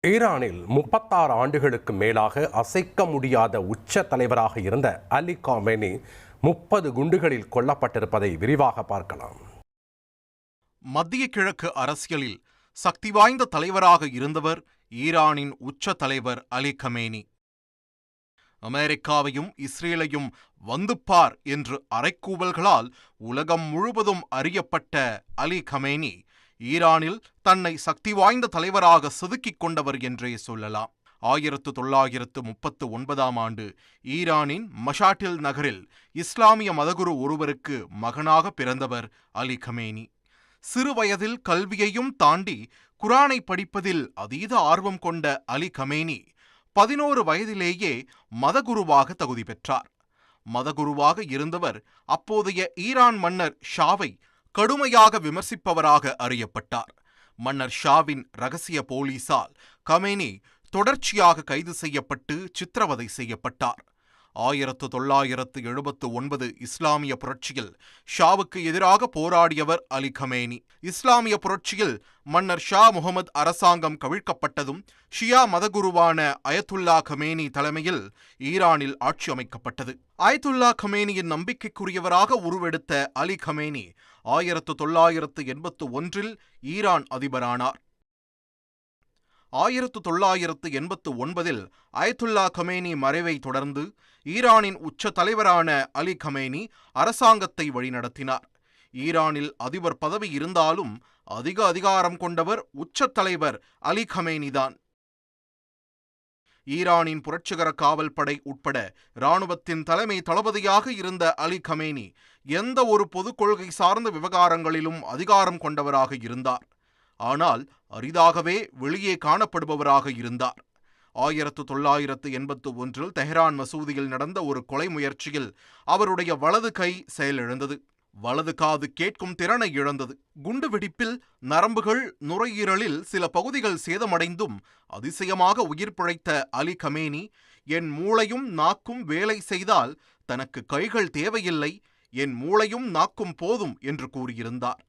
ஈரானில் 36 ஆண்டுகளுக்கு மேலாக அசைக்க முடியாத உச்ச தலைவராக இருந்த அலி காமேனி 30 குண்டுகளில் கொல்லப்பட்டிருப்பதை விரிவாக பார்க்கலாம். மத்திய கிழக்கு அரசியலில் சக்தி வாய்ந்த தலைவராக இருந்தவர் ஈரானின் உச்ச தலைவர் அலி கமேனி. அமெரிக்காவையும் இஸ்ரேலையும் வந்துப்பார் என்று அறைக்கூவல்களால் உலகம் முழுவதும் அறியப்பட்ட அலி கமேனி ஈரானில் தன்னை சக்தி வாய்ந்த தலைவராக செதுக்கிக் கொண்டவர் என்றே சொல்லலாம். 1939 ஆண்டு ஈரானின் மஷாட்டில் நகரில் இஸ்லாமிய மதகுரு ஒருவருக்கு மகனாக பிறந்தவர் அலி கமேனி. சிறு வயதில் கல்வியையும் தாண்டி குரானை படிப்பதில் அதீத ஆர்வம் கொண்ட அலி கமேனி 11 வயதிலேயே மதகுருவாக தகுதி பெற்றார். மதகுருவாக இருந்தவர் அப்போதைய ஈரான் மன்னர் ஷாவை கடுமையாக விமர்சிப்பவராக அறியப்பட்டார். மன்னர் ஷாவின் இரகசிய போலீசால் கமேனி தொடர்ச்சியாக கைது செய்யப்பட்டு சித்திரவதை செய்யப்பட்டார். 1979 இஸ்லாமிய புரட்சியில் ஷாவுக்கு எதிராக போராடியவர் அலி கமேனி. இஸ்லாமிய புரட்சியில் மன்னர் ஷா முகமது அரசாங்கம் கவிழ்க்கப்பட்டதும் ஷியா மதகுருவான அயத்துல்லா கமேனி தலைமையில் ஈரானில் ஆட்சி அமைக்கப்பட்டது. அயத்துல்லா கமேனியின் நம்பிக்கைக்குரியவராக உருவெடுத்த அலி கமேனி 1981 ஈரான் அதிபரானார். 1989 அயத்துல்லா கமேனி மறைவை தொடர்ந்து ஈரானின் உச்ச தலைவரான அலி கமேனி அரசாங்கத்தை வழிநடத்தினார். ஈரானில் அதிபர் பதவி இருந்தாலும் அதிக அதிகாரம் கொண்டவர் உச்ச தலைவர் அலி கமேனிதான். ஈரானின் புரட்சிகர காவல் படை உட்பட இராணுவத்தின் தலைமை தளபதியாக இருந்த அலி கமேனி எந்த ஒரு பொது கொள்கை சார்ந்த விவகாரங்களிலும் அதிகாரம் கொண்டவராக இருந்தார். ஆனால் அரிதாகவே வெளியே காணப்படுபவராக இருந்தார். 1981 தெஹ்ரான் மசூதியில் நடந்த ஒரு கொலை முயற்சியில் அவருடைய வலது கை செயலிழந்தது. வலது காது கேட்கும் திறனை இழந்தது. குண்டுவெடிப்பில் நரம்புகள், நுரையீரலில் சில பகுதிகள் சேதமடைந்தும் அதிசயமாக உயிர் பிழைத்த அலி கமேனி, என் மூளையும் நாக்கும் வேலை செய்தால் தனக்கு கைகள் தேவையில்லை, என் மூளையும் நாக்கும் போதும் என்று கூறியிருந்தார்.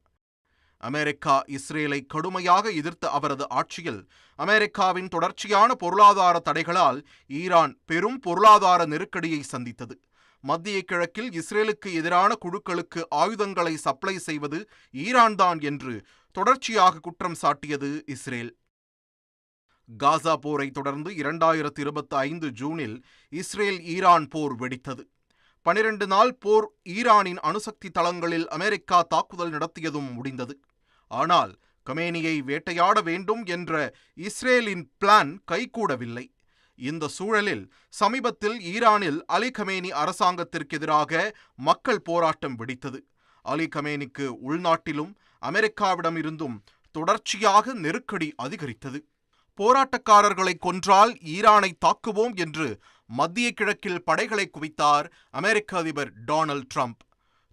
அமெரிக்கா இஸ்ரேலை கடுமையாக எதிர்த்த அவரது ஆட்சியில் அமெரிக்காவின் தொடர்ச்சியான பொருளாதார தடைகளால் ஈரான் பெரும் பொருளாதார நெருக்கடியை சந்தித்தது. மத்திய கிழக்கில் இஸ்ரேலுக்கு எதிரான குழுக்களுக்கு ஆயுதங்களை சப்ளை செய்வது ஈரான் தான் என்று தொடர்ச்சியாக குற்றம் சாட்டியது இஸ்ரேல். காசா போரை தொடர்ந்து 2025 ஜூனில் இஸ்ரேல் ஈரான் போர் வெடித்தது. 12 நாள் போர் ஈரானின் அணுசக்தி தளங்களில் அமெரிக்கா தாக்குதல் நடத்தியதும் முடிந்தது. ஆனால் கமேனியை வேட்டையாட வேண்டும் என்ற இஸ்ரேலின் பிளான் கைகூடவில்லை. இந்த சூழலில் சமீபத்தில் ஈரானில் அலி கமேனி அரசாங்கத்திற்கு எதிராக மக்கள் போராட்டம் வெடித்தது. அலி கமேனிக்கு உள்நாட்டிலும் அமெரிக்காவிடமிருந்தும் தொடர்ச்சியாக நெருக்கடி அதிகரித்தது. போராட்டக்காரர்களை கொன்றால் ஈரானை தாக்குவோம் என்று மத்திய கிழக்கில் படைகளை குவித்தார் அமெரிக்க அதிபர் டொனால்ட் ட்ரம்ப்.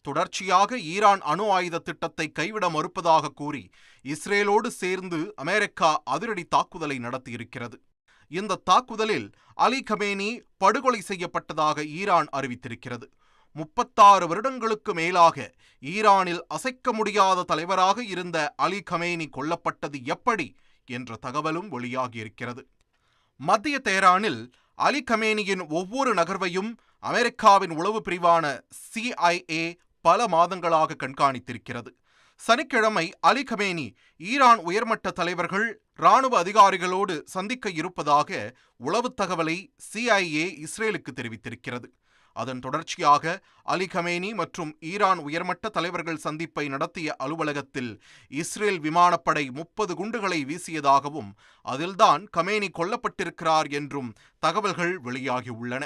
தொடர்ச்சியாக ஈரான் அணு ஆயுத திட்டத்தை கைவிட மறுப்பதாக கூறி இஸ்ரேலோடு சேர்ந்து அமெரிக்கா அதிரடி தாக்குதலை நடத்தியிருக்கிறது. இந்த தாக்குதலில் அலி கமேனி படுகொலை செய்யப்பட்டதாக ஈரான் அறிவித்திருக்கிறது. 36 வருடங்களுக்கு மேலாக ஈரானில் அசைக்க முடியாத தலைவராக இருந்த அலி கமேனி கொல்லப்பட்டது எப்படி என்ற தகவலும் வெளியாகியிருக்கிறது. மத்திய தெஹ்ரானில் அலி கமேனியின் ஒவ்வொரு நகர்வையும் அமெரிக்காவின் உளவு பிரிவான CIA பல மாதங்களாக கண்காணித்திருக்கிறது. சனிக்கிழமை அலி கமேனி ஈரான் உயர்மட்ட தலைவர்கள், இராணுவ அதிகாரிகளோடு சந்திக்க இருப்பதாக உளவு தகவலை CIA இஸ்ரேலுக்கு தெரிவித்திருக்கிறது. அதன் தொடர்ச்சியாக அலி கமேனி மற்றும் ஈரான் உயர்மட்ட தலைவர்கள் சந்திப்பை நடத்திய அலுவலகத்தில் இஸ்ரேல் விமானப்படை 30 குண்டுகளை வீசியதாகவும் அதில்தான் கமேனி கொல்லப்பட்டிருக்கிறார் என்றும் தகவல்கள் வெளியாகியுள்ளன.